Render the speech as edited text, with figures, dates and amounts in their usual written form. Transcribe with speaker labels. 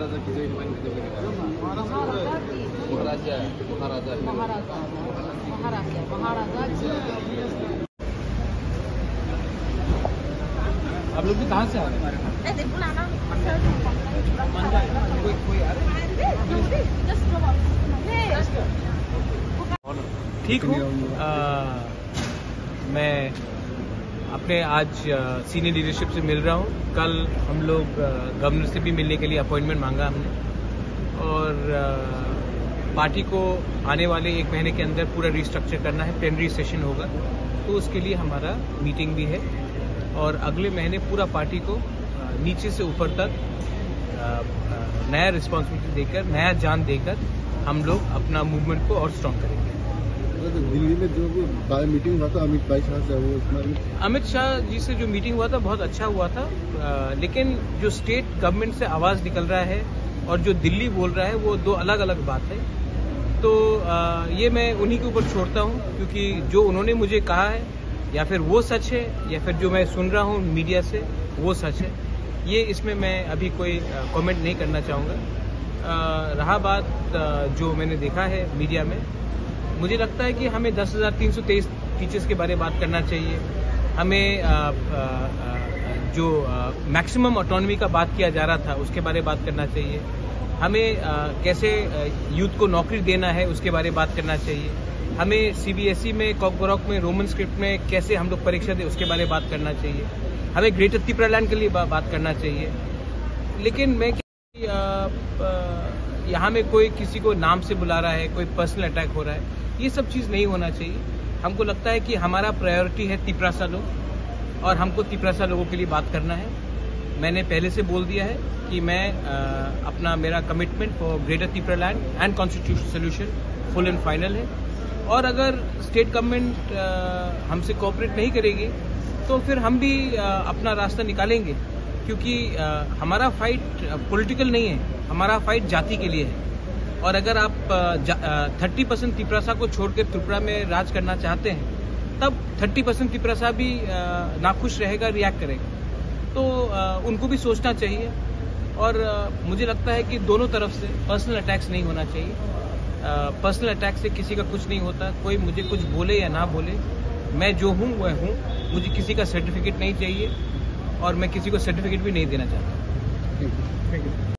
Speaker 1: महाराजा की जय कमान की महाराजा आप लोग भी कहाँ से आ रहे हैं?
Speaker 2: ठीक हूँ। मैं अपने आज सीनियर लीडरशिप से मिल रहा हूँ। कल हम लोग गवर्नर से भी मिलने के लिए अपॉइंटमेंट मांगा हमने, और पार्टी को आने वाले 1 महीने के अंदर पूरा रिस्ट्रक्चर करना है। प्लेनरी सेशन होगा, तो उसके लिए हमारा मीटिंग भी है, और अगले महीने पूरा पार्टी को नीचे से ऊपर तक नया रिस्पॉन्सिबिलिटी देकर, नया जान देकर हम लोग अपना मूवमेंट को और स्ट्रॉन्ग करेंगे।
Speaker 1: दिल्ली में जो मीटिंग हुआ था अमित शाह जी से जो मीटिंग हुआ था बहुत अच्छा हुआ था, लेकिन जो स्टेट गवर्नमेंट से आवाज निकल रहा है और जो दिल्ली बोल रहा है वो 2 अलग अलग बात है। तो ये मैं उन्हीं के ऊपर छोड़ता हूँ, क्योंकि जो उन्होंने मुझे कहा है या फिर वो सच है, या फिर जो मैं सुन रहा हूँ मीडिया से वो सच है, ये इसमें मैं अभी कोई कमेंट नहीं करना चाहूँगा। रहा बात जो मैंने देखा है मीडिया में, मुझे लगता है कि हमें 10,323 टीचर्स के बारे में बात करना चाहिए। हमें जो मैक्सिमम ऑटोनॉमी का बात किया जा रहा था उसके बारे में बात करना चाहिए। हमें कैसे यूथ को नौकरी देना है उसके बारे में बात करना चाहिए। हमें सीबीएसई में, कॉकबॉरोक में, रोमन स्क्रिप्ट में कैसे हम लोग परीक्षा दें उसके बारे में बात करना चाहिए। हमें ग्रेटर त्रिपुरालैंड के लिए बात करना चाहिए। लेकिन मैं यहाँ में कोई किसी को नाम से बुला रहा है, कोई पर्सनल अटैक हो रहा है, ये सब चीज़ नहीं होना चाहिए। हमको लगता है कि हमारा प्रायोरिटी है तिपरासा लोग, और हमको तिपरासा लोगों के लिए बात करना है। मैंने पहले से बोल दिया है कि मैं मेरा commitment for greater Tripuraland and constitutional solution full and final है। और अगर स्टेट गवर्नमेंट हमसे कोऑपरेट नहीं करेगी तो फिर हम भी अपना रास्ता निकालेंगे, क्योंकि हमारा फाइट पॉलिटिकल नहीं है, हमारा फाइट जाति के लिए है। और अगर आप 30% तिपरासा को छोड़कर त्रिपुरा में राज करना चाहते हैं, तब 30% तिपरासा भी नाखुश रहेगा, रिएक्ट करेगा। तो उनको भी सोचना चाहिए। और मुझे लगता है कि दोनों तरफ से पर्सनल अटैक्स नहीं होना चाहिए। पर्सनल अटैक से किसी का कुछ नहीं होता। कोई मुझे कुछ बोले या ना बोले, मैं जो हूँ वह हूँ। मुझे किसी का सर्टिफिकेट नहीं चाहिए, और मैं किसी को सर्टिफिकेट भी नहीं देना चाहता।